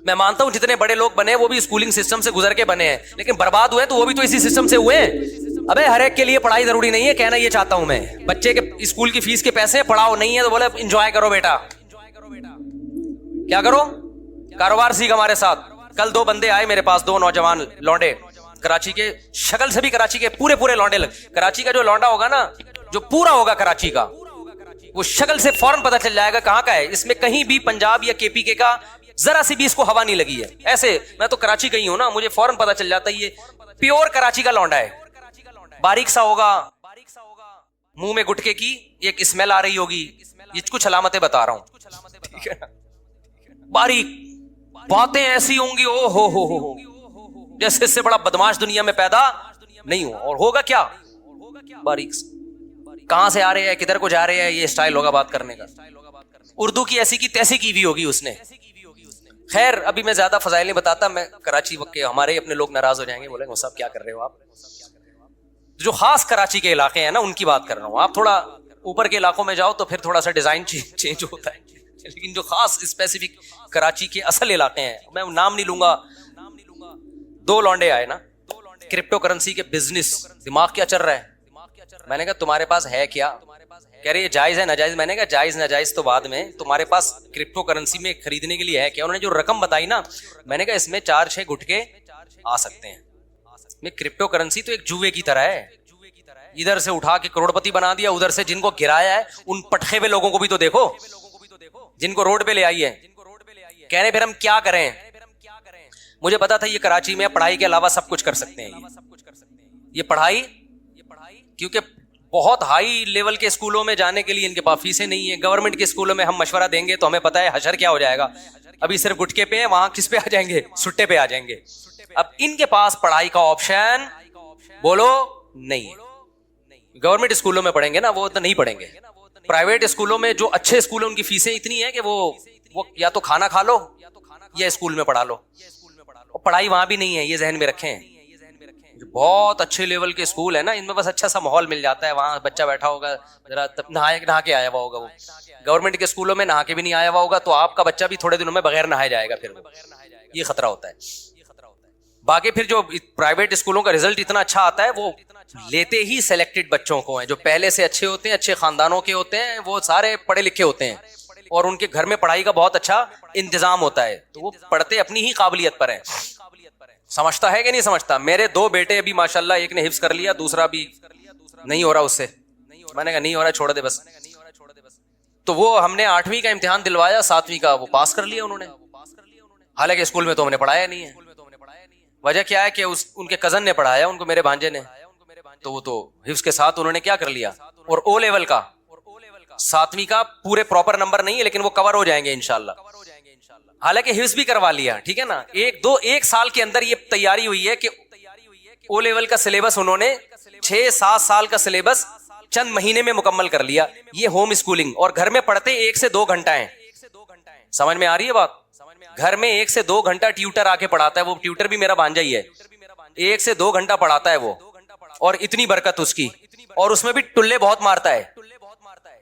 میں مانتا ہوں جتنے بڑے لوگ بنے وہ بھی اسکولنگ سسٹم سے گزر کے بنے ہیں, لیکن برباد ہوئے تو وہ بھی تو اسی سسٹم سے ہوئے ہیں. ابے ہر ایک کے لیے پڑھائی ضروری نہیں ہے, کہنا یہ چاہتا ہوں میں. بچے کے اسکول کی فیس کے پیسے پڑھاؤ, نہیں ہے تو بولے انجوائے کرو بیٹا. کیا کرو؟ کاروبار سیکھ ہمارے ساتھ. کل 2 بندے آئے میرے پاس, 2 نوجوان لونڈے, کراچی کے, شکل سے بھی کراچی کے پورے لونڈے کراچی کا جو لونڈا ہوگا نا, جو پورا ہوگا کراچی کا, وہ شکل سے فوراً پتہ چل جائے گا کہاں کا ہے. اس میں کہیں بھی پنجاب یا کے پی کے کا ذرا سی بھی اس کو ہوا نہیں لگی ہے. ایسے میں تو کراچی کا ہی ہوں نا, مجھے فوراً پتہ چل جاتا ہے یہ پیور کراچی کا لونڈا ہے. باریک سا ہوگا, منہ میں گٹکے کی ایک اسمیل آ رہی ہوگی, یہ کچھ علامتیں بتا رہا ہوں, ٹھیک ہے نا. باریک باتیں ایسی ہوں گی, او ہو جیسے اس سے بڑا بدماش دنیا میں پیدا نہیں ہو. اور ہوگا کیا؟ باریک. کہاں سے آ رہے ہیں, کدھر کو جا رہے ہیں, یہ اسٹائل ہوگا بات کرنے کا. اردو کی ایسی کی تیسی کی ہوئی ہوگی اس نے. خیر ابھی میں زیادہ فضائل نہیں بتاتا, میں کراچی وقت کے ہمارے اپنے لوگ ناراض ہو جائیں گے, بولیں گے صاحب کیا کر رہے ہو آپ. جو خاص کراچی کے علاقے ہیں نا ان کی بات کر رہا ہوں. آپ تھوڑا اوپر کے علاقوں میں جاؤ تو پھر تھوڑا سا ڈیزائن چینج ہوتا ہے, لیکن جو خاص اسپیسیفک کراچی کے اصل علاقے ہیں, میں نام نہیں لوں گا. 2 لونڈے آئے نا, کرپٹو کرنسی کے بزنس, دماغ کیا چل رہا ہے. میں نے کہا تمہارے پاس ہے کیا؟ کہہ رہے یہ جائز ہے ناجائز. میں نے کہا جائز ناجائز تو بعد میں, تمہارے پاس کرپٹو کرنسی میں خریدنے کے لیے ہے کیا؟ انہوں نے جو رقم بتائی نا, میں نے کہا اس میں 4-6 گٹکے آ سکتے ہیں. میں کرپٹو کرنسی تو ایک جوئے کی طرح ہے, ادھر سے اٹھا کے کروڑپتی بنا دیا, ادھر سے جن کو گرایا ہے ان پٹخے ہوئے لوگوں کو بھی تو دیکھو, جن کو روڈ پہ لے آئی ہے. کہہ رہے پھر ہم کیا کریں. مجھے پتا تھا یہ کراچی میں پڑھائی کے علاوہ سب کچھ کر سکتے ہیں. یہ پڑھائی کیونکہ بہت ہائی لیول کے اسکولوں میں جانے کے لیے ان کے پاس فیسیں نہیں ہے. گورنمنٹ کے اسکولوں میں ہم مشورہ دیں گے تو ہمیں پتا ہے حشر کیا ہو جائے گا. ابھی صرف گٹکے پہ ہیں, وہاں کس پہ آ جائیں گے, سٹے پہ آ جائیں گے. اب ان کے پاس پڑھائی کا آپشن بولو نہیں ہے. گورنمنٹ اسکولوں میں پڑھیں گے نا, وہ تو نہیں پڑھیں گے. پرائیویٹ اسکولوں میں جو اچھے اسکول ہیں ان کی فیسیں اتنی ہیں کہ وہ یا تو کھانا کھا لو یا اسکول میں پڑھا لو. اور پڑھائی وہاں بھی نہیں ہے, یہ ذہن میں رکھیں. جو بہت اچھے لیول کے اسکول ہے نا, ان میں بس اچھا سا ماحول مل جاتا ہے, وہاں بچہ بیٹھا ہوگا ذرا نہا کے آیا ہوا ہوگا. وہ گورنمنٹ کے اسکولوں میں نہا کے بھی نہیں آیا ہوا ہوگا تو آپ کا بچہ بھی تھوڑے دنوں میں بغیر نہائے جائے گا, پھر یہ خطرہ ہوتا ہے. باقی پھر جو پرائیویٹ اسکولوں کا رزلٹ اتنا اچھا آتا ہے وہ لیتے ہی سلیکٹڈ بچوں کو ہیں, جو پہلے سے اچھے ہوتے ہیں, اچھے خاندانوں کے ہوتے ہیں, وہ سارے پڑھے لکھے ہوتے ہیں اور ان کے گھر میں پڑھائی کا بہت اچھا انتظام ہوتا ہے, تو وہ پڑھتے اپنی ہی قابلیت پر ہیں. سمجھتا ہے کہ نہیں سمجھتا. میرے 2 بیٹے ابھی ماشاءاللہ, ایک نے حفظ کر لیا, دوسرا بھی نہیں ہو رہا اس سے. میں نے کہا نہیں ہو رہا, چھوڑ دے بس. تو وہ ہم نے 8ویں کا امتحان دلوایا, 7ویں کا وہ پاس کر لیا انہوں نے, حالانکہ اسکول میں تو ہم نے پڑھایا نہیں ہے. وجہ کیا ہے کہ ان کے کزن نے پڑھایا ان کو, میرے بھانجے نے, تو وہ تو حفظ کے ساتھ انہوں نے کیا کر لیا. اور او لیول کا 7ویں کا پورے پراپر نمبر نہیں ہے لیکن وہ کور ہو جائیں گے انشاءاللہ, حالانکہ حفظ بھی کروا لیا. ٹھیک ہے نا, 1 سال کے اندر یہ تیاری ہوئی ہے کہ او لیول کا سلیبس انہوں نے 6-7 سال کا سلیبس چند مہینے میں مکمل کر لیا. یہ ہوم اسکولنگ, اور گھر میں پڑھتے 1 سے 2 گھنٹہ ہیں. سمجھ میں آ رہی ہے بات. گھر میں 1 سے 2 گھنٹہ ٹیوٹر آ کے پڑھاتا ہے. وہ ٹیوٹر بھی میرا بھانجا ہی ہے, 1 سے 2 گھنٹہ پڑھاتا ہے وہ, اور اتنی برکت اس کی. اور اس میں بھی ٹلے بہت مارتا ہے.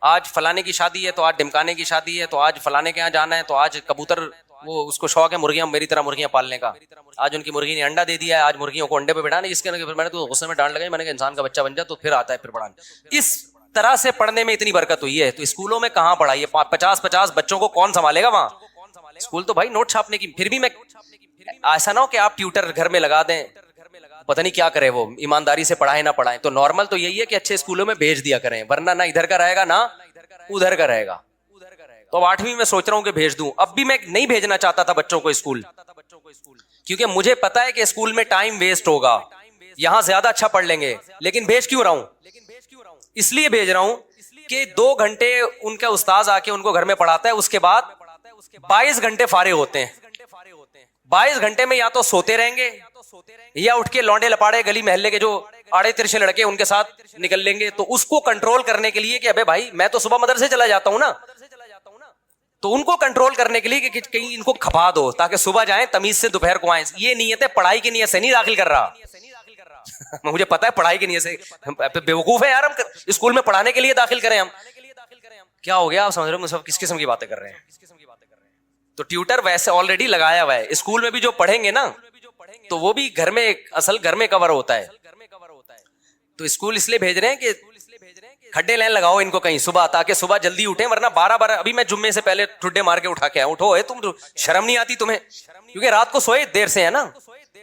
آج فلانے کی شادی ہے تو آج ڈمکانے کی شادی ہے, تو آج فلانے کے یہاں جانا ہے, تو آج کبوتر, وہ اس کو شوق ہے مرغیاں, میری طرح مرغیاں پالنے کا. آج ان کی مرغی نے انڈا دے دیا ہے, آج مرغیوں کو انڈے پہ بٹھانا. اس کے میں نے تو غصے میں ڈانٹ لگائی, میں نے کہا انسان کا بچہ بن جا تو پھر آتا ہے پھر پڑھانا. اس طرح سے پڑھنے میں اتنی برکت ہوئی ہے. تو اسکولوں میں کہاں پڑھائی ہے, 50 بچوں کو کون سنبھالے گا وہاں. اسکول تو بھائی نوٹ چھاپنے کی. پھر بھی میں ایسا نہ ہو کہ آپ ٹیوٹر گھر میں لگا دیں, پتہ نہیں کیا کرے وہ, ایمانداری سے پڑھائیں نہ پڑھائیں. تو نارمل تو یہی ہے کہ اچھے اسکولوں میں بھیج دیا کریں, ورنہ نہ ادھر کا رہے گا نہ ادھر کا رہے گا. تو اب 8ویں میں سوچ رہا ہوں کہ بھیج دوں. اب بھی میں نہیں بھیجنا چاہتا تھا بچوں کو اسکول, کیونکہ مجھے پتا ہے کہ اسکول میں ٹائم ویسٹ ہوگا, یہاں زیادہ اچھا پڑھ لیں گے. لیکن بھیج کیوں رہا ہوں, اس لیے بھیج رہا ہوں کہ 2 گھنٹے ان کا استاذ آ کے ان کو گھر میں پڑھاتا ہے, اس کے بعد 22 گھنٹے فارغ ہوتے ہیں. 22 گھنٹے میں یا تو سوتے رہیں گے یا اٹھ کے لونڈے لپاڑے گلی محلے کے جو آڑے ترچے لڑکے ان کے ساتھ نکل لیں گے. تو اس کو کنٹرول کرنے کے لیے کہ ابے بھائی میں تو صبح مدرسے چلا جاتا ہوں نا, تو ان کو کنٹرول کرنے کے لیے کہ کہیں ان کو کھپا دو تاکہ صبح جائیں تمیز سے دوپہر کو آئیں. یہ نیت ہے, پڑھائی کی نیت سے نہیں داخل کر رہا. مجھے پتا ہے پڑھائی کی نیت سے بیوقوف ہے یار, ہم اسکول میں پڑھانے کے لیے داخل کریں. ہم کیا ہو گیا آپ سمجھ رہے ہو, کس قسم کی باتیں کر رہے ہیں. تو ٹیوٹر ویسے آلریڈی لگایا ہوا ہے. اسکول میں بھی جو پڑھیں گے نا تو وہ بھی گھر میں اصل گھر میں کور ہوتا ہے. تو اسکول اس لیے بھیج رہے ہیں کہ کھڈے لین لگاؤ ان کو کہیں صبح, تاکہ صبح جلدی اٹھیں, ورنہ 12 ابھی میں جمعے سے پہلے ٹھڈے مار کے اٹھا کے آیا. اٹھو ہے تم, شرم نہیں آتی تمہیں؟ کیونکہ رات کو سوئے دیر سے ہے نا.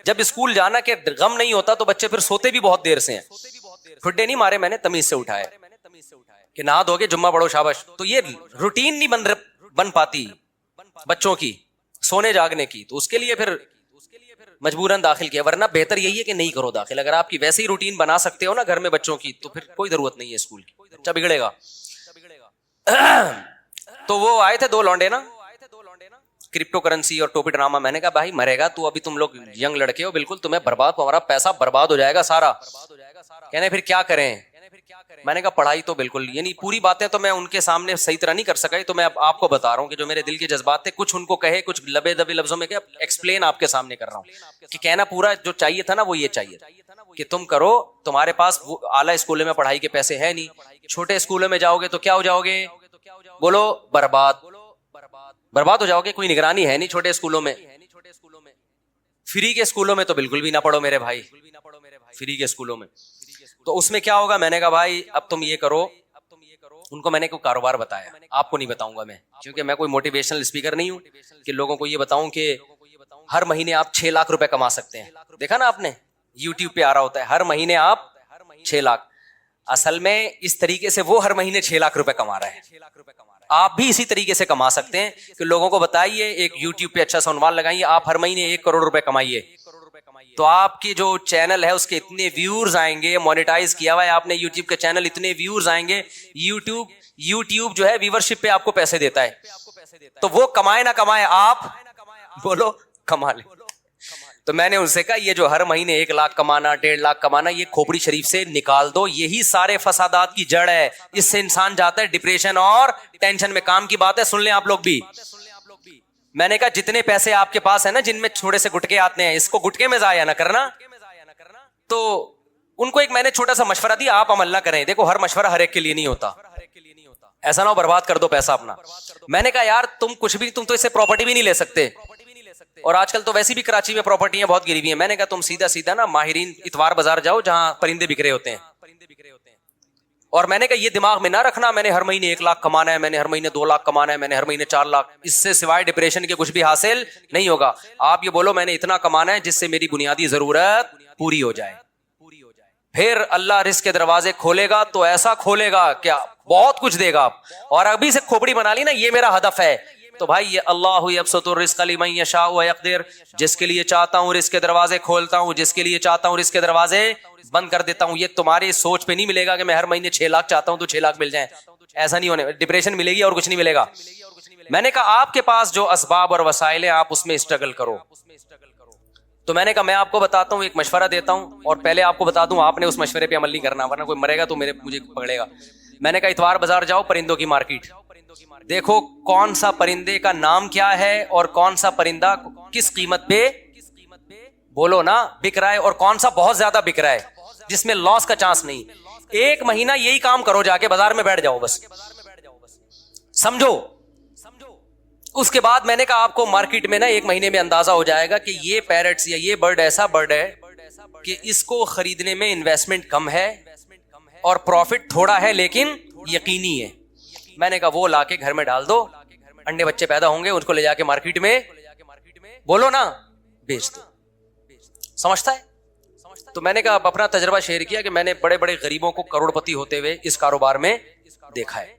جب اسکول جانا کہ غم نہیں ہوتا تو بچے پھر سوتے بھی بہت دیر سے ہیں. ٹھڈے نہیں مارے میں نے, تمیز سے اٹھایا کہ نہا دھو کے جمعہ پڑھو شاباش. تو یہ روٹین نہیں بن پاتی بچوں کی سونے جاگنے کی, تو اس کے لیے پھر مجبوراً داخل کیا. ورنہ بہتر یہی ہے کہ نہیں کرو داخل. اگر آپ کی ویسے ہی روٹین بنا سکتے ہو نا گھر میں بچوں کی, تو پھر کوئی ضرورت نہیں ہے اسکول کی, بچہ بگڑے گا. تو وہ آئے تھے 2 لونڈے نا, کرپٹو کرنسی اور ٹوپی ڈرامہ. میں نے کہا بھائی مرے گا تو, ابھی تم لوگ ینگ لڑکے ہو, بالکل تمہیں برباد, تمہارا پیسہ برباد ہو جائے گا سارا. کہنے پھر کیا کریں؟ میں نے کہا پڑھائی تو بالکل, یعنی پوری باتیں تو میں ان کے سامنے صحیح طرح نہیں کر سکا, تو میں اب آپ کو بتا رہا ہوں کہ جو میرے دل کے جذبات تھے, کچھ ان کو کہے, کچھ لبے دبے لفظوں میں کیا ایکسپلین آپ کے سامنے کر رہا ہوں. کہ کہنا پورا جو چاہیے تھا نا وہ یہ چاہیے کہ تم کرو, تمہارے پاس وہ اعلیٰ اسکولوں میں پڑھائی کے پیسے ہے نہیں, چھوٹے اسکولوں میں جاؤ گے تو کیا ہو جاؤ گے؟ بولو برباد ہو جاؤ گے. کوئی نگرانی ہے نہیں چھوٹے اسکولوں میں. فری کے اسکولوں میں تو بالکل بھی نہ پڑھو میرے بھائی, فری کے اسکولوں میں. تو اس میں کیا ہوگا؟ میں نے کہا بھائی اب تم یہ کرو. ان کو میں نے کوئی کاروبار بتایا, آپ کو نہیں بتاؤں گا میں, کیونکہ میں کوئی موٹیویشنل اسپیکر نہیں ہوں کہ لوگوں کو یہ بتاؤں کہ ہر مہینے آپ 6 لاکھ روپے کما سکتے ہیں. دیکھا نا آپ نے یوٹیوب پہ آ رہا ہوتا ہے ہر مہینے آپ 6 لاکھ. اصل میں اس طریقے سے وہ ہر مہینے 6 لاکھ روپے کما رہا ہے. آپ بھی اسی طریقے سے کما سکتے ہیں کہ لوگوں کو بتائیے, ایک یوٹیوب پہ اچھا سا عنوان لگائیے, آپ ہر مہینے 1 کروڑ روپے کمائیے. تو آپ کی جو چینل ہے اس کے اتنے ویورز آئیں گے, مونیٹائز کیا ہوا ہے آپ نے یوٹیوب کا چینل, اتنے ویورز آئیں گے. یوٹیوب جو ہے ویورشپ پہ آپ کو پیسے دیتا ہے, تو وہ کمائے نہ کمائے آپ بولو کما لیں. تو میں نے ان سے کہا یہ جو ہر مہینے 1 لاکھ کمانا, 1.5 لاکھ کمانا, یہ کھوپڑی شریف سے نکال دو. یہی سارے فسادات کی جڑ ہے. اس سے انسان جاتا ہے ڈپریشن اور ٹینشن میں. کام کی بات ہے, سن لیں آپ لوگ بھی. میں نے کہا جتنے پیسے آپ کے پاس ہیں نا, جن میں چھوٹے سے گٹکے آتے ہیں, اس کو گٹکے میں ضائع نہ کرنا. تو ان کو ایک میں نے چھوٹا سا مشورہ دیا, آپ عمل نہ کریں. دیکھو ہر مشورہ ہر ایک کے لیے نہیں ہوتا, ایسا نہ ہو برباد کر دو پیسہ اپنا. میں نے کہا یار تم کچھ بھی, تم تو اس سے پراپرٹی بھی نہیں لے سکتے, اور آج کل تو ویسے بھی کراچی میں پراپرٹیاں بہت گری ہوئی ہیں. میں نے کہا تم سیدھا نا ماہرین اتوار بازار جاؤ جہاں پرندے بکھرے ہوتے ہیں. اور میں نے کہا یہ دماغ میں نہ رکھنا میں نے ہر مہینے 1 لاکھ کمانا ہے, میں نے ہر مہینے 2 لاکھ کمانا ہے, میں نے ہر مہینے 4 لاکھ. اس سے سوائے ڈپریشن کے کچھ بھی حاصل نہیں ہوگا. آپ یہ بولو میں نے اتنا کمانا ہے جس سے میری بنیادی ضرورت پوری ہو جائے. پھر اللہ رزق کے دروازے کھولے گا تو ایسا کھولے گا کیا بہت کچھ دے گا آپ. اور ابھی سے کھوپڑی بنا لی نا یہ میرا ہدف ہے, تو بھائی یہ اللہ یبسط الرزق لمن یشاء ویقدر, جس کے لیے چاہتا ہوں رزق کے دروازے کھولتا ہوں, جس کے لیے چاہتا ہوں رزق کے دروازے بند کر دیتا ہوں. یہ تمہاری سوچ پہ نہیں ملے گا کہ میں ہر مہینے 6 لاکھ چاہتا ہوں تو 6 لاکھ مل جائیں. ایسا نہیں ہونے, ڈپریشن ملے گی اور کچھ نہیں ملے گا. میں نے کہا آپ کے پاس جو اسباب اور وسائل ہیں آپ اس میں اسٹرگل کرو. تو میں نے کہا میں آپ کو بتاتا ہوں, ایک مشورہ دیتا ہوں, اور پہلے آپ کو بتا دوں آپ نے اس مشورے پہ عمل نہیں کرنا, ورنہ کوئی مرے گا تو مجھے پکڑے گا. میں نے کہا اتوار بازار جاؤ, پرندوں کی مارکیٹ دیکھو کون سا پرندے کا نام کیا ہے اور کون سا پرندہ کس قیمت پہ بولو نا بک رہا ہے, اور کون سا بہت زیادہ بک رہا ہے جس میں لاس کا چانس نہیں. 1 مہینہ یہی کام کرو, جا کے بازار میں بیٹھ جاؤ بس, سمجھو. اس کے بعد میں نے کہا آپ کو مارکیٹ میں نا 1 مہینے میں اندازہ ہو جائے گا کہ یہ پیرٹس یا یہ برڈ ایسا برڈ ہے کہ اس کو خریدنے میں انویسٹمنٹ کم ہے اور پروفٹ تھوڑا ہے لیکن یقینی ہے. میں نے کہا وہ لا کے گھر میں ڈال دو, انڈے بچے پیدا ہوں گے, ان کو لے جا کے مارکیٹ میں بولو نا بیچ دو. سمجھتا ہے؟ تو میں نے کہا اپنا تجربہ شیئر کیا کہ میں نے بڑے بڑے غریبوں کو کروڑ پتی ہوتے ہوئے اس کاروبار میں دیکھا ہے.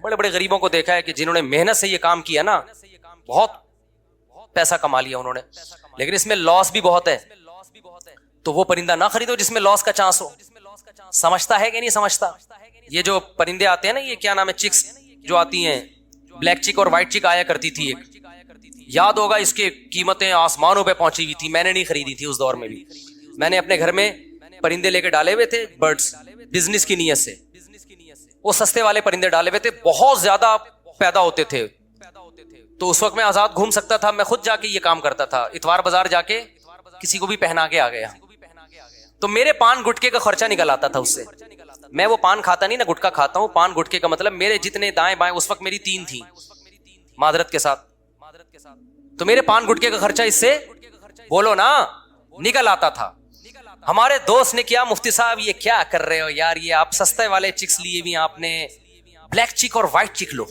بڑے بڑے غریبوں کو دیکھا ہے کہ جنہوں نے محنت سے یہ کام کیا نا بہت پیسہ کما لیا انہوں نے, لیکن اس میں لاس بھی بہت ہے. تو وہ پرندہ نہ خریدو جس میں لاس کا چانس ہو. سمجھتا ہے کہ نہیں سمجھتا؟ یہ جو پرندے آتے ہیں نا, یہ کیا نام ہے, چکس جو آتی ہیں, بلیک چک اور وائٹ چک آیا کرتی تھی ایک, یاد ہوگا اس کی قیمتیں آسمانوں پہ پہنچی ہوئی تھی. میں نے نہیں خریدی تھی اس دور میں بھی, میں نے اپنے گھر میں پرندے لے کے ڈالے ہوئے تھے برڈز, بزنس کی نیت سے. وہ سستے والے پرندے ڈالے ہوئے تھے, بہت زیادہ پیدا ہوتے تھے. تو اس وقت میں آزاد گھوم سکتا تھا, میں خود جا کے یہ کام کرتا تھا. اتوار بازار جا کے کسی کو بھی پہنا کے آ گیا. تو میرے پان گٹکے کا خرچہ نکل آتا تھا اس سے. میں وہ پان کھاتا نہیں نا, گٹکا کھاتا ہوں. پان گٹکے کا مطلب میرے جتنے دائیں بائیں, اس وقت میری 3 تھیں معذرت کے ساتھ, تو میرے پان گٹکے کا خرچہ اس سے بولو نا نکل آتا تھا. ہمارے دوست نے کیا, مفتی صاحب یہ کیا کر رہے ہو یار, یہ آپ سستے والے چکس لیے بھی آپ نے, بلیک چک اور وائٹ چک لو,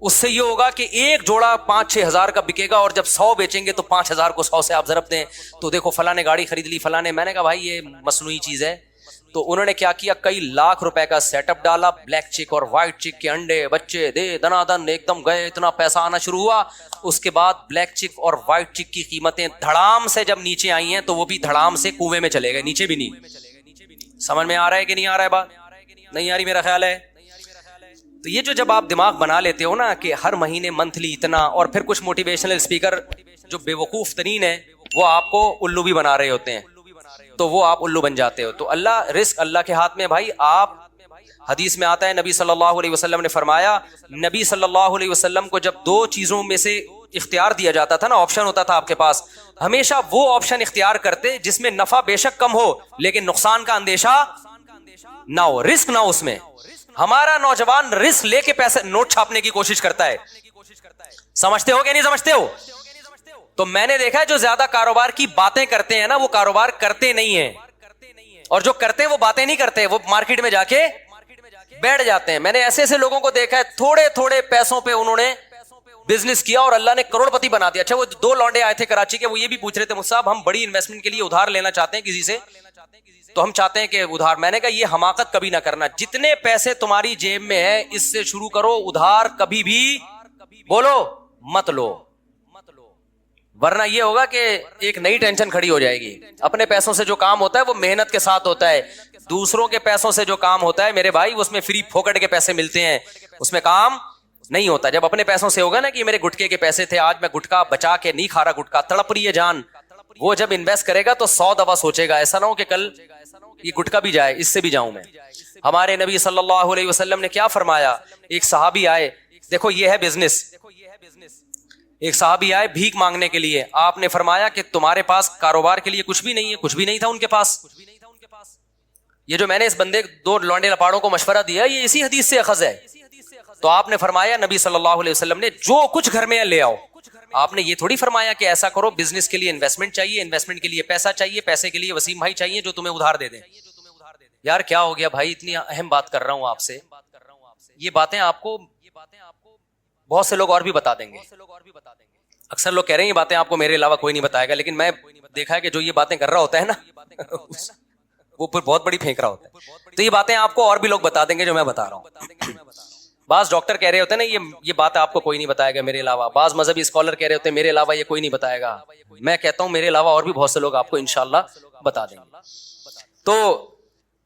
اس سے یہ ہوگا کہ ایک جوڑا 5-6 ہزار کا بکے گا, اور جب 100 بیچیں گے تو 5,000 کو 100 سے آپ ضرب دیں, تو دیکھو فلاں نے گاڑی خرید لی فلاں نے. میں نے کہا بھائی یہ مصنوعی چیز ہے. تو انہوں نے کیا کیا, کئی لاکھ روپے کا سیٹ اپ ڈالا, بلیک چک اور وائٹ چک کے انڈے بچے دے دنا دن ایک دم گئے, اتنا پیسہ آنا شروع ہوا. اس کے بعد بلیک چک اور وائٹ چک کی قیمتیں دھڑام سے جب نیچے آئی ہیں تو وہ بھی دھڑام سے کنویں میں چلے گئے, نیچے بھی نہیں. سمجھ میں آ رہا ہے کہ نہیں آ رہا ہے بات؟ نہیں آ رہی میرا خیال ہے. تو یہ جو جب آپ دماغ بنا لیتے ہو نا کہ ہر مہینے منتھلی اتنا, اور پھر کچھ موٹیویشنل اسپیکر جو بے وقوف ترین ہے وہ آپ کو الو بھی بنا رہے ہوتے ہیں, تو وہ آپ الو بن جاتے ہو. تو اللہ رزق اللہ کے ہاتھ میں بھائی. آپ حدیث میں آتا ہے نبی صلی اللہ علیہ وسلم نے فرمایا, نبی صلی اللہ علیہ وسلم کو جب 2 چیزوں میں سے اختیار دیا جاتا تھا نا, آپشن ہوتا تھا آپ کے پاس, ہمیشہ وہ آپشن اختیار کرتے جس میں نفع بے شک کم ہو لیکن نقصان کا اندیشہ نہ ہو, رسک نہ ہو اس میں. ہمارا نوجوان رسک لے کے پیسے نوٹ چھاپنے کی کوشش کرتا ہے. سمجھتے ہو کہ نہیں سمجھتے ہو؟ تو میں نے دیکھا ہے جو زیادہ کاروبار کی باتیں کرتے ہیں نا وہ کاروبار کرتے نہیں ہیں, اور جو کرتے ہیں وہ باتیں نہیں کرتے, وہ مارکیٹ میں جا کے بیٹھ جاتے ہیں. میں نے ایسے ایسے لوگوں کو دیکھا ہے تھوڑے تھوڑے پیسوں پہ انہوں نے بزنس کیا اور اللہ نے کروڑ پتی بنا دیا. اچھا وہ 2 لونڈے آئے تھے کراچی کے, وہ یہ بھی پوچھ رہے تھے مجھ صاحب ہم بڑی انویسٹمنٹ کے لیے ادھار لینا چاہتے ہیں کسی سے, تو ہم چاہتے ہیں کہ ادھار. میں نے کہا یہ حماقت کبھی نہ کرنا, جتنے پیسے تمہاری جیب میں ہے اس سے شروع کرو, ادھار کبھی بھی بولو مت لو, ورنہ یہ ہوگا کہ ایک نئی ٹینشن کھڑی ہو جائے گی. اپنے پیسوں سے جو کام ہوتا ہے وہ محنت کے ساتھ ہوتا ہے, دوسروں کے پیسوں سے جو کام ہوتا ہے میرے بھائی اس میں فری پھوکٹ کے پیسے ملتے ہیں, اس میں کام نہیں ہوتا. جب اپنے پیسوں سے ہوگا نا کہ میرے گٹکے کے پیسے تھے, آج میں گٹکا بچا کے نہیں کھا رہا, گٹکا تڑپ رہی ہے جان, وہ جب انویسٹ کرے گا تو 100 دفعہ سوچے گا, ایسا نہ ہو کہ کل یہ گٹکا بھی جائے, اس سے بھی جاؤں میں. ہمارے نبی صلی اللہ علیہ وسلم نے کیا فرمایا, ایک صحابی آئے, دیکھو یہ ہے بزنس, ایک صحابی آئے بھیک مانگنے کے لیے, آپ نے فرمایا کہ تمہارے پاس کاروبار کے لیے کچھ بھی نہیں ہے, کچھ بھی نہیں تھا ان کے پاس. یہ جو میں نے اس بندے 2 لونڈے لپاڑوں کو مشورہ دیا یہ اسی حدیث سے اخذ ہے. تو آپ نے فرمایا نبی صلی اللہ علیہ وسلم نے جو کچھ گھر میں لے آؤ. آپ نے یہ تھوڑی فرمایا کہ ایسا کرو, بزنس کے لیے انویسٹمنٹ چاہیے, انویسٹمنٹ کے لیے پیسہ چاہیے, پیسے کے لیے وسیم بھائی چاہیے جو تمہیں ادھار دے دیں. یار کیا ہو گیا بھائی, اتنی اہم بات کر رہا ہوں آپ سے, یہ باتیں آپ کو بہت سے لوگ اور بھی بتا دیں گے. اکثر لوگ کہہ رہے ہیں یہ باتیں آپ کو میرے علاوہ کوئی نہیں بتائے گا, لیکن میں دیکھا ہے کہ جو یہ باتیں کر رہا ہوتا ہے نا وہ پھر بہت بڑی پھینک رہا ہوتا ہے. تو یہ باتیں آپ کو اور بھی لوگ بتا دیں گے جو میں بتا رہا ہوں. بعض ڈاکٹر کہہ رہے ہوتے ہیں نا یہ بات آپ کو کوئی نہیں بتائے گا میرے علاوہ, بعض مذہبی اسکالر کہہ رہے ہوتے ہیں میرے علاوہ یہ کوئی نہیں بتائے گا. میں کہتا ہوں میرے علاوہ اور بھی بہت سے لوگ آپ کو انشاءاللہ بتا دیں گے. تو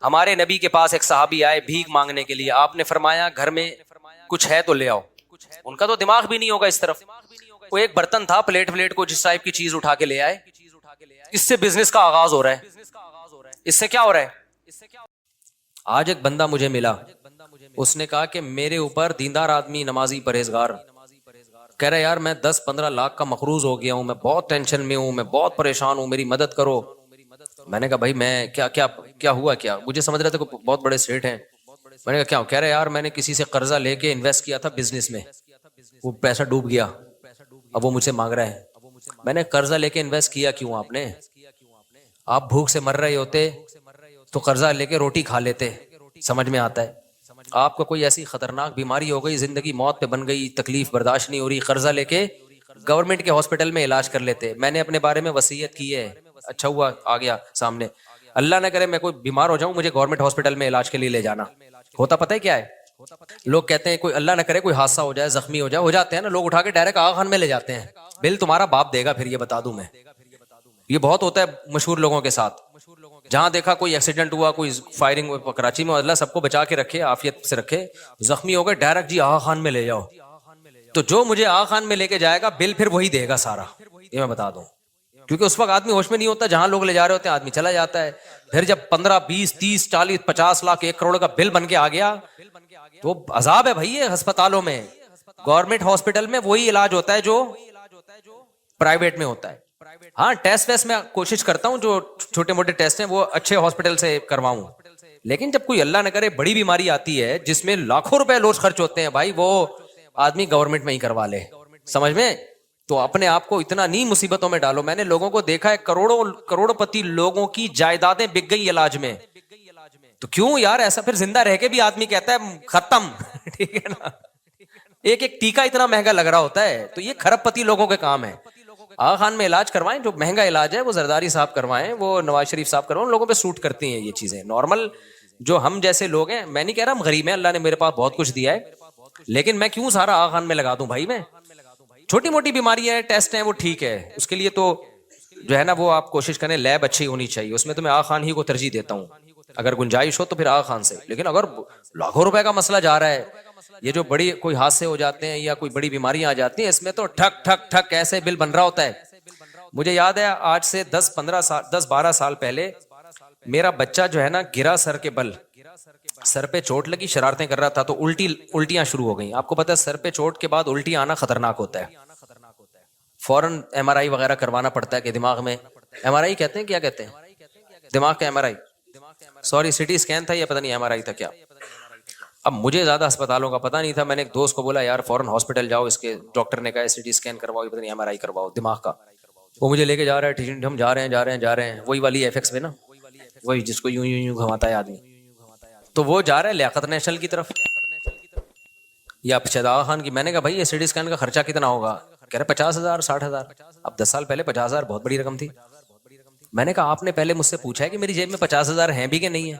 ہمارے نبی کے پاس ایک صحابی آئے بھیک مانگنے کے لیے, آپ نے فرمایا گھر میں کچھ ہے تو لے آؤ. ان کا تو دماغ بھی نہیں ہوگا اس طرف, وہ ایک برتن تھا, پلیٹ کو جس ٹائپ کی چیز اٹھا کے لے آئے. اس سے بزنس کا آغاز ہو رہا ہے. اس سے کیا ہو رہا ہے؟ آج ایک بندہ مجھے ملا, اس نے کہا کہ میرے اوپر دیندار آدمی, نمازی, پرہیزگار, کہہ رہا ہے یار میں 10-15 لاکھ کا مقروض ہو گیا ہوں, میں بہت ٹینشن میں ہوں, میں بہت پریشان ہوں, میری مدد کرو. میں نے کہا بھائی میں کیا ہوا کیا؟ مجھے سمجھ رہا تھا کہ بہت بڑے سیٹ ہیں. میں نے کہا کیا؟ کہہ رہے یار میں نے کسی سے قرضہ لے کے انویسٹ کیا تھا بزنس میں, وہ پیسہ ڈوب گیا, اب وہ مجھ سے مانگ رہے ہیں. میں نے قرضہ لے کے انویسٹ کیا کیوں آپ نے؟ آپ بھوک سے مر رہے ہوتے تو قرضہ لے کے روٹی کھا لیتے. سمجھ میں آتا ہے؟ آپ کو کوئی ایسی خطرناک بیماری ہو گئی, زندگی موت پہ بن گئی, تکلیف برداشت نہیں ہو رہی, قرضہ لے کے گورنمنٹ کے ہاسپٹل میں علاج کر لیتے. میں نے اپنے بارے میں وصیت کی ہے, اچھا ہوا آ گیا سامنے. اللہ نہ کرے میں کوئی بیمار ہو جاؤں, مجھے گورنمنٹ ہاسپٹل میں علاج کے لیے لے جانا. ہوتا پتہ ہے کیا ہے, لوگ کہتے ہیں کوئی اللہ نہ کرے کوئی حادثہ ہو جائے, زخمی ہو جاتے ہیں نا لوگ, اٹھا کے ڈائریکٹ آغا خان میں لے جاتے ہیں. بل تمہارا باپ دے گا, پھر یہ بتا دوں میں, یہ بہت ہوتا ہے مشہور لوگوں کے ساتھ. جہاں دیکھا کوئی ایکسیڈنٹ ہوا, کوئی فائرنگ, کراچی میں اللہ سب کو بچا کے رکھے, عافیت سے رکھے, زخمی ہو گئے ڈائریکٹ جی آغا خان میں لے جاؤ. تو جو مجھے آغا خان میں لے کے جائے گا بل پھر وہی دے گا سارا, یہ میں بتا دوں. کیونکہ اس وقت آدمی ہوش میں نہیں ہوتا, جہاں لوگ لے جا رہے ہوتے ہیں آدمی چلا جاتا ہے. پھر جب 15, 20, 30, 40, 50 لاکھ 1 کروڑ کا بل بن کے آ گیا تو عذاب ہے بھائی. یہ ہسپتالوں میں, گورنمنٹ ہاسپٹل میں وہی علاج ہوتا ہے جو پرائیویٹ میں ہوتا ہے. ہاں ٹیسٹ ویسٹ میں کوشش کرتا ہوں, جو چھوٹے موٹے ٹیسٹ ہیں وہ اچھے ہاسپٹل سے کرواؤں, لیکن جب کوئی اللہ نہ کرے بڑی بیماری آتی ہے جس میں لاکھوں روپے روز خرچ ہوتے ہیں, بھائی وہ آدمی گورنمنٹ میں ہی کروا لے. سمجھ میں؟ تو اپنے آپ کو اتنا نہیں مصیبتوں میں ڈالو. میں نے لوگوں کو دیکھا ہے کروڑوں پتی لوگوں کی جائیدادیں بک گئی علاج میں. تو کیوں یار ایسا؟ پھر زندہ رہ کے بھی آدمی کہتا ہے ختم. ٹھیک ہے نا؟ ایک ٹیکا اتنا مہنگا لگ رہا ہوتا ہے. تو یہ کھرب پتی لوگوں کے کام ہے. آغا خان میں علاج کروائیں, جو مہنگا علاج ہے وہ زرداری صاحب کروائیں, وہ نواز شریف صاحب کروائیں. ان لوگوں پہ سوٹ کرتی ہیں یہ چیزیں. نارمل جو ہم جیسے لوگ ہیں, میں نہیں کہہ رہا ہم غریب ہیں, اللہ نے میرے پاس بہت کچھ دیا ہے, لیکن میں کیوں سارا آغا خان میں لگا دوں بھائی؟ میں چھوٹی موٹی بیماریاں ہیں, ٹیسٹ ہیں, وہ ٹھیک ہے, اس کے لیے تو جو ہے نا وہ آپ کوشش کریں لیب اچھی ہونی چاہیے, اس میں تو میں آغا خان ہی کو ترجیح دیتا ہوں. اگر گنجائش ہو تو پھر آغا خان سے. لیکن اگر لاکھوں روپے کا مسئلہ جا رہا ہے, یہ جو بڑی کوئی حادثے ہو جاتے ہیں یا کوئی بڑی بیماریاں آ جاتی ہیں, اس میں تو ٹھک ٹھک ٹھک ایسے بل بن رہا ہوتا ہے. مجھے یاد ہے آج سے 10-12 سال پہلے میرا بچہ جو ہے نا گرا سر کے بل, سر پہ چوٹ لگی, شرارتیں کر رہا تھا تو الٹیاں شروع ہو گئیں. آپ کو پتا ہے سر پہ چوٹ کے بعد الٹی آنا خطرناک ہوتا ہے. فوراً MRI وغیرہ کروانا پڑتا ہے کہ دماغ میں, MRI کہتے ہیں, کیا کہتے ہیں, دماغ کا MRI, سوری CT اسکین تھا یا پتہ نہیں MRI تھا کیا. اب مجھے زیادہ اسپتالوں کا پتہ نہیں تھا, میں نے ایک دوست کو بولا یار فوراً ہاسپٹل جاؤ, اس کے ڈاکٹر نے کہا CT اسکین کرواؤ, پتہ نہیں MRI کرواؤ دماغ کا. وہ مجھے لے کے جا رہا ہے, ہم جا رہے ہیں, وہی والی FX پہ نا, وہی جس کو یوں گھماتا ہے آدمی. تو وہ جا رہا ہے لیاقت نیشنل کی طرف یا آغا خان کی. میں نے کہا بھائی یہ CT اسکین کا خرچہ کتنا ہوگا؟ کہہ رہے 50,000 60,000. اب 10 سال پہلے 50,000 بہت بڑی رقم تھی. میں نے کہا آپ نے پہلے مجھ سے پوچھا ہے کہ میری جیب میں 50,000 ہیں بھی کہ نہیں ہے؟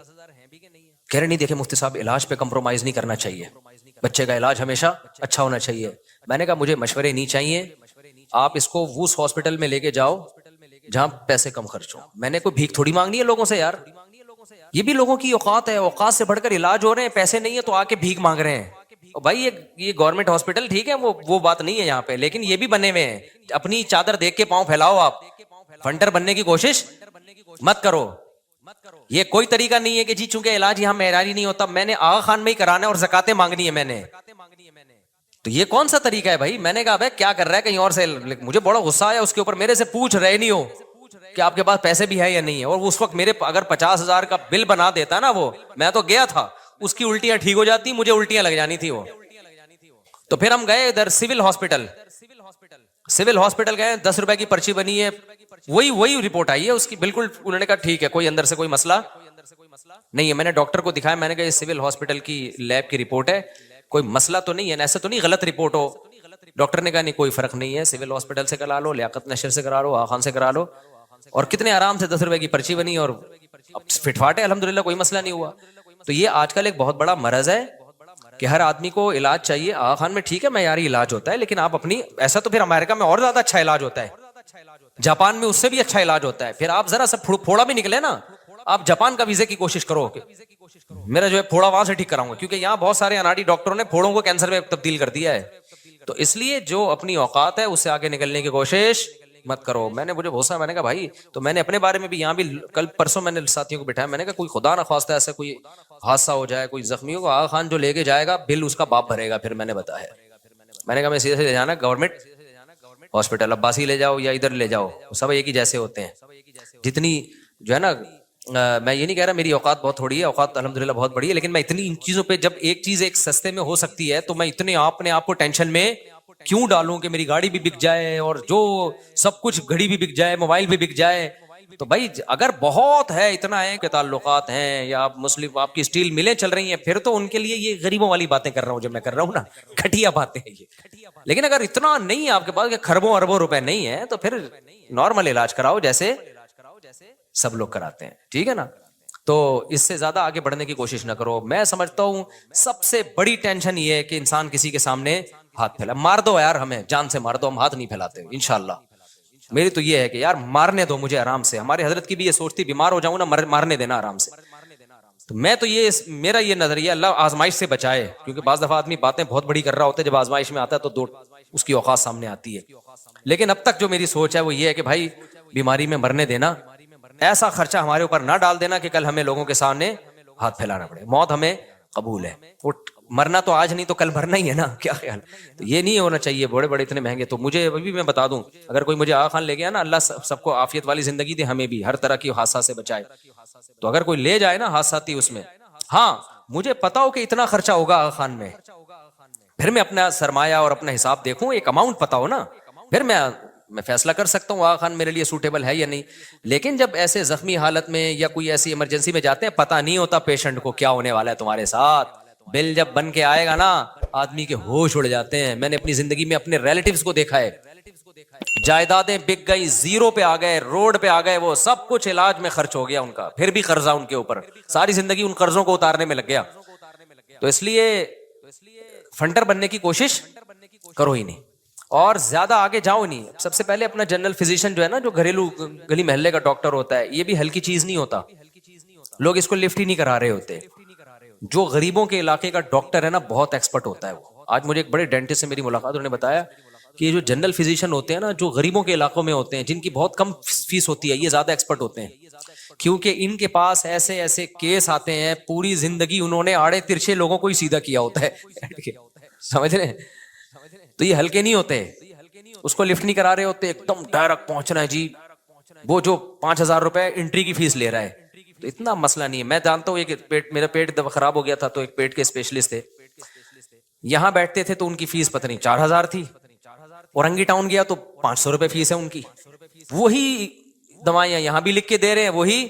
کہہ رہے نہیں, دیکھیں مفتی صاحب علاج پہ کمپرومائز نہیں کرنا چاہیے, بچے کا علاج ہمیشہ اچھا ہونا چاہیے. میں نے کہا مجھے مشورے نہیں چاہیے, آپ اس کو اس ہاسپٹل میں لے کے جاؤ جہاں پیسے کم خرچ ہو. میں نے کوئی بھیک تھوڑی مانگنی ہے لوگوں سے یار, یہ بھی لوگوں کی اوقات ہے, اوقات سے بڑھ کر علاج ہو رہے ہیں, پیسے نہیں ہے تو آ کے بھیک مانگ رہے ہیں. بھائی یہ گورنمنٹ ہاسپٹل ٹھیک ہے, وہ بات نہیں ہے یہاں پہ, لیکن یہ بھی بنے ہوئے ہیں. اپنی چادر دیکھ کے پاؤں پھیلاؤ, آپ فنڈر بننے کی کوشش مت کرو. یہ کوئی طریقہ نہیں ہے کہ جی چونکہ علاج یہاں معیاری نہیں ہوتا میں نے آغا خان میں ہی کرانا ہے اور زکاتیں مانگنی ہے میں نے, تو یہ کون سا طریقہ ہے بھائی؟ میں نے کہا بھائی کیا کر رہا ہے کہیں اور سے. مجھے بڑا غصہ آیا اس کے اوپر, میرے سے پوچھ رہے نہیں ہو کہ آپ کے پاس پیسے بھی ہے یا نہیں ہے. اور اس وقت میرے اگر 50,000 کا بل بنا دیتا نا وہ, میں تو گیا تھا, اس کی الٹیاں ٹھیک ہو جاتی, مجھے الٹیاں لگ جانی تھی وہ. تو پھر ہم گئے ادھر سول ہاسپٹل گئے, 10 روپے کی پرچی بنی ہے, وہی رپورٹ آئی ہے اس کی بالکل. انہوں نے کہا ٹھیک ہے کوئی اندر سے کوئی مسئلہ نہیں ہے. میں نے ڈاکٹر کو دکھایا, میں نے کہا یہ سول ہاسپٹل کی لیب کی رپورٹ ہے, کوئی مسئلہ تو نہیں ہے, ایسا تو نہیں غلط رپورٹ ہو. ڈاکٹر نے کہا نہیں کوئی فرق نہیں ہے, سول ہاسپٹل سے کرا لو, لیاقت نشر سے کرا لو, آغا خان سے کرا لو. اور کتنے آرام سے 10 روپے کی پرچی بنی اور فٹ فاٹ ہے الحمدللہ, کوئی مسئلہ نہیں ہوا. تو یہ آج کل ایک بہت بڑا مرض ہے کہ ہر آدمی کو علاج چاہیے. آغا خان میں ٹھیک ہے معیاری علاج ہوتا ہے, لیکن آپ اپنی ایسا تو پھر امریکہ میں اور زیادہ اچھا علاج ہوتا ہے, جاپان میں اس سے بھی اچھا علاج ہوتا ہے. پھر آپ ذرا سا پھوڑا بھی نکلے نا, آپ جاپان کا ویزے کی کوشش کرو کہ میرا جو ہے پھوڑا وہاں سے ٹھیک کراؤں گا, کیونکہ یہاں بہت سارے اناڑی ڈاکٹروں نے پھوڑوں کو کینسر میں تبدیل کر دیا ہے. تو اس لیے جو اپنی اوقات ہے اس سے آگے نکلنے کی کوشش مت کرو. مجھے بہت سارا, میں نے کہا بھائی, تو میں نے اپنے بارے میں بھی یہاں بھی کل پرسوں میں نے ساتھیوں کو بٹھایا, میں نے کہا کوئی خدا نہ خواستہ ایسا کوئی حادثہ ہو جائے, کوئی زخمی ہو, آغا خان جو لے کے جائے گا بل اس کا باپ بھرے گا. پھر میں نے بتایا, میں نے کہا میں سیدھے لے جانا گورنمنٹ ہاسپٹل, عباسی لے جاؤ یا ادھر لے جاؤ, سب ایک ہی جیسے ہوتے ہیں. جتنی جو ہے نا, میں یہ نہیں کہہ رہا میری اوقات بہت تھوڑی ہے, اوقات الحمدللہ بہت بڑی ہے, لیکن میں اتنی ان چیزوں پہ, جب ایک چیز ایک سستے میں ہو سکتی ہے تو میں اتنے اپنے آپ کو ٹینشن میں کیوں ڈالوں کہ میری گاڑی بھی بک جائے اور جو سب کچھ, گھڑی بھی بک جائے, موبائل بھی بک جائے. تو بھائی اگر بہت ہے, اتنا ہے کہ تعلقات ہیں یا آپ مسلم, آپ کی اسٹیل ملیں چل رہی ہیں, پھر تو ان کے لیے یہ غریبوں والی باتیں کر رہا ہوں جو میں کر رہا ہوں نا, گھٹیا باتیں ہیں یہ. لیکن اگر اتنا نہیں ہے آپ کے پاس کہ خربوں اربوں روپے نہیں ہے, تو پھر نارمل علاج کراؤ جیسے سب لوگ کراتے ہیں, ٹھیک ہے نا. تو اس سے زیادہ آگے بڑھنے کی کوشش نہ کرو. میں سمجھتا ہوں سب سے بڑی ٹینشن یہ ہے کہ انسان کسی کے سامنے ہاتھ پھیلا. مار دو یار, ہمیں جان سے مار دو, ہم ہاتھ نہیں پھیلاتے انشاءاللہ. میری تو یہ ہے کہ یار مارنے دو مجھے آرام سے. ہمارے حضرت کی بھی یہ سوچتی, بیمار ہو جاؤں نا مارنے دینا آرام سے. تو میں تو یہ میرا یہ نظریہ, اللہ آزمائش سے بچائے, کیونکہ بعض دفعہ آدمی باتیں بہت بڑی کر رہا ہوتا ہے, جب آزمائش میں آتا ہے تو اس کی اوقات سامنے آتی ہے. لیکن اب تک جو میری سوچ ہے وہ یہ ہے کہ بھائی بیماری میں مرنے دینا, ایسا خرچہ ہمارے اوپر نہ ڈال دینا کہ کل ہمیں لوگوں کے سامنے ہاتھ پھیلانا پڑے. موت ہمیں قبول ہے, مرنا تو آج نہیں تو کل مرنا ہی ہے نا, کیا خیال. تو یہ نہیں ہونا چاہیے بڑے بڑے اتنے مہنگے. تو مجھے ابھی میں بتا دوں, اگر کوئی مجھے آغا خان لے گیا نا, اللہ سب کو عافیت والی زندگی دے, ہمیں بھی ہر طرح کی حادثہ سے بچائے. تو اگر کوئی لے جائے نا حادثاتی اس میں, ہاں مجھے پتا ہو کہ اتنا خرچہ ہوگا آغا خان میں, پھر میں اپنا سرمایہ اور اپنا حساب دیکھوں, ایک اماؤنٹ پتا ہو نا, پھر میں فیصلہ کر سکتا ہوں آغا خان میرے لیے سوٹیبل ہے یا نہیں. لیکن جب ایسے زخمی حالت میں یا کوئی ایسی ایمرجنسی میں جاتے ہیں, پتہ نہیں ہوتا پیشنٹ کو کیا ہونے والا ہے تمہارے ساتھ. بل جب بن کے آئے گا نا, آدمی کے ہوش اڑ جاتے ہیں. میں نے اپنی زندگی میں اپنے ریلیٹیوز کو دیکھا ہے, جائیدادیں بک گئی, زیرو پہ آ گئے, روڈ پہ آ گئے, وہ سب کچھ علاج میں خرچ ہو گیا ان کا, پھر بھی قرضہ ان کے اوپر, ساری زندگی ان قرضوں کو اتارنے میں لگ گیا. تو اس لیے فنڈر بننے کی کوشش کرو ہی نہیں, اور زیادہ آگے جاؤ نہیں. سب سے پہلے اپنا جنرل فزیشین جو ہے نا, جو گھریلو گلی محلے کا ڈاکٹر ہوتا ہے, یہ بھی ہلکی چیز نہیں ہوتا. لوگ اس کو لفٹ ہی نہیں کرا رہے ہوتے. جو غریبوں کے علاقے کا ڈاکٹر ہے نا, بہت ایکسپرٹ ہوتا ہے وہ. آج مجھے ایک بڑے ڈینٹسٹ سے میری ملاقات, انہوں نے بتایا کہ یہ جو جنرل فزیشین ہوتے ہیں نا, جو غریبوں کے علاقوں میں ہوتے ہیں, جن کی بہت کم فیس ہوتی ہے, یہ زیادہ ایکسپرٹ ہوتے ہیں, کیونکہ ان کے پاس ایسے ایسے کیس آتے ہیں, پوری زندگی انہوں نے آڑے ترچھے لوگوں کو ہی سیدھا کیا ہوتا ہے. سمجھ رہے ہیں؟ تو یہ ہلکے نہیں ہوتے, اس کو لفٹ نہیں کرا رہے ہوتے, ایک دم ڈائریکٹ پہنچنا ہے جی. وہ جو 5,000 روپے انٹری کی فیس لے رہا ہے, تو اتنا مسئلہ نہیں ہے. میں جانتا ہوں میرا پیٹ خراب ہو گیا تھا, تو ایک پیٹ کے اسپیشلسٹ تھے, یہاں بیٹھتے تھے تو ان کی فیس پتہ نہیں 4,000 تھی. اورنگی ٹاؤن گیا تو 500 روپے فیس ہے ان کی. وہی دوائیاں یہاں بھی لکھ کے دے رہے ہیں, وہی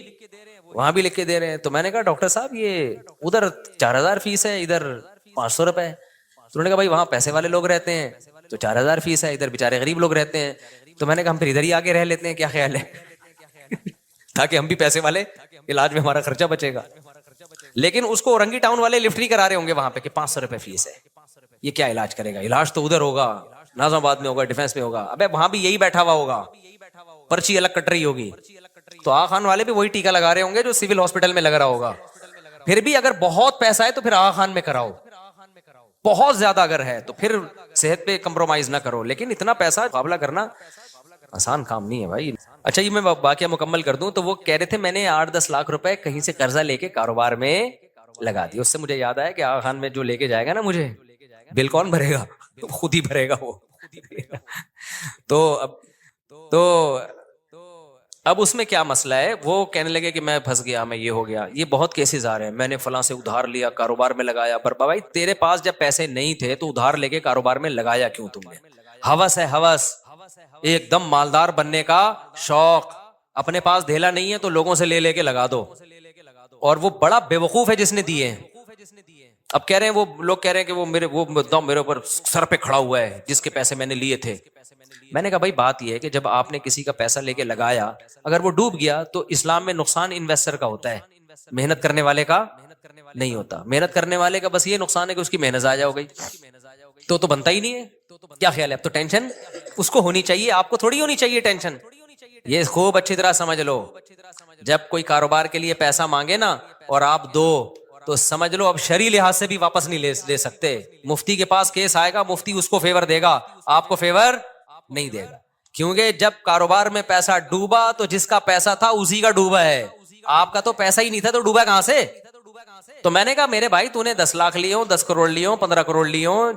وہاں بھی لکھ کے دے رہے ہیں. تو میں نے کہا ڈاکٹر صاحب یہ ادھر 4,000 فیس ہے, ادھر 500 روپے ہے. تو انہوں نے کہا بھائی وہاں پیسے والے لوگ رہتے ہیں تو 4,000 فیس ہے, ادھر بےچارے غریب لوگ رہتے ہیں. تو میں نے کہا ہم پھر ادھر ہی آگے رہ لیتے ہیں, کیا خیال ہے, تاکہ ہم بھی پیسے والے, علاج میں ہمارا خرچہ بچے گا. لیکن اس کو اورنگی ٹاؤن والے لفٹ نہیں کرا رہے ہوں گے وہاں پہ کہ 500 روپے فیس ہے, یہ کیا علاج کرے گا. علاج تو ادھر ہوگا, ناظم آباد میں ہوگا, ڈیفینس میں ہوگا. ابے وہاں بھی یہی بیٹھا ہوا ہوگا, پرچی الگ کٹ رہی ہوگی. تو آغا خان والے بھی وہی ٹیکا لگا رہے ہوں گے جو سول ہاسپٹل میں لگ رہا ہوگا. پھر بھی اگر بہت پیسہ ہے تو پھر آغا خان میں کراؤ, بہت زیادہ اگر ہے تو پھر صحت پہ کمپرومائز نہ کرو. لیکن اتنا پیسہ مقابلہ کرنا آسان کام نہیں ہے بھائی. اچھا یہ میں واقعہ مکمل کر دوں, تو وہ کہہ رہے تھے میں نے 8-10 لاکھ روپے کہیں سے قرضہ لے کے کاروبار میں لگا دیا. اس سے مجھے یاد آیا کہ آغا خان میں جو لے کے جائے گا نا مجھے, بل کون بھرے گا, خود ہی بھرے گا وہ. تو اب اس میں کیا مسئلہ ہے, وہ کہنے لگے کہ میں پھنس گیا, میں یہ ہو گیا. یہ بہت کیسز آ رہے ہیں, میں نے فلاں سے ادھار لیا, کاروبار میں لگایا. پر بھائی تیرے پاس جب پیسے نہیں تھے تو ادھار لے کے کاروبار میں لگایا کیوں تم نے؟ ہوس ہے, ہوس, ایک دم مالدار بننے کا شوق. اپنے پاس دھیلا نہیں ہے تو لوگوں سے لے کے لگا دو. اور وہ بڑا بے وقوف ہے جس نے دیے ہیں. اب کہہ رہے ہیں, وہ لوگ کہہ رہے ہیں کہ وہ میرے اوپر سر پہ کھڑا ہوا ہے جس کے پیسے میں نے لیے تھے. میں نے کہا بھائی بات یہ ہے کہ جب آپ نے کسی کا پیسہ لے کے لگایا, اگر وہ ڈوب گیا تو اسلام میں نقصان انویسٹر کا ہوتا ہے, محنت کرنے والے کا نہیں ہوتا. محنت کرنے والے کا بس یہ نقصان ہے کہ اس کی محنت ضائع ہو گئی, تو بنتا ہی نہیں ہے. کیا خیال ہے؟ اب تو ٹینشن اس کو ہونی چاہیے, آپ کو تھوڑی ہونی چاہیے ٹینشن. یہ خوب اچھی طرح سمجھ لو, جب کوئی کاروبار کے لیے پیسہ مانگے نا اور آپ دو تو سمجھ لو اب شرعی لحاظ سے بھی واپس نہیں لے سکتے. مفتی کے پاس کیس آئے گا, مفتی اس کو فیور دے گا, آپ کو فیور نہیں دے گا. کیونکہ جب کاروبار میں پیسہ ڈوبا تو جس کا پیسہ تھا اسی کا ڈوبا ہے, آپ کا تو پیسہ ہی نہیں تھا تو ڈوبا کہاں سے؟ تو میں نے کہا میرے بھائی تو نے 10 لاکھ لیے ہوں, 10 کروڑ لیے ہوں, 15 کروڑ لیے ہوں,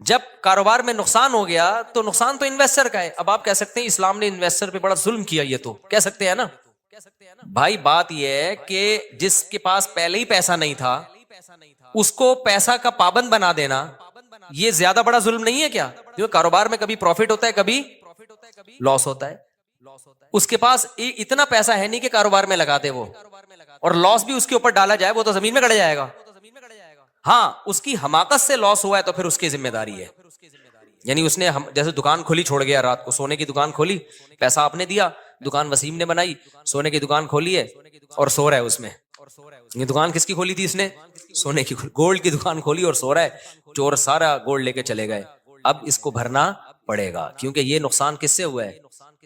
جب کاروبار میں نقصان ہو گیا تو نقصان تو انویسٹر کا ہے. اب آپ کہہ سکتے ہیں اسلام نے انویسٹر پہ بڑا ظلم کیا, یہ تو کہہ سکتے ہیں نا بھائی. بات یہ ہے کہ جس کے پاس پہلے ہی پیسہ نہیں تھا اس کو پیسہ کا پابند بنا دینا, یہ زیادہ بڑا ظلم نہیں ہے کیا؟ جو کاروبار میں کبھی پروفٹ ہوتا ہے کبھی لاس ہوتا ہے. اس کے پاس اتنا پیسہ ہے نہیں کہ کاروبار میں لگا دے وہ, اور لاس بھی اس کے اوپر ڈالا جائے وہ تو زمین میں گڑ جائے گا. ہاں اس کی حماقت سے لاس ہوا ہے تو پھر اس کی ذمہ داری ہے. یعنی اس نے جیسے دکان کھولی, چھوڑ گیا رات کو, سونے کی دکان کھولی, پیسہ آپ نے دیا, دکان وسیم نے بنائی, سونے کی دکان کھولی ہے اور سو رہا ہے اس میں. یہ دکان کس کی کھولی تھی اس نے؟ سونے کی, گولڈ کی دکان کھولی اور سو رہا ہے. چور سارا گولڈ لے کے چلے گئے. اب اس کو بھرنا پڑے گا کیونکہ یہ نقصان کس سے ہوا ہے؟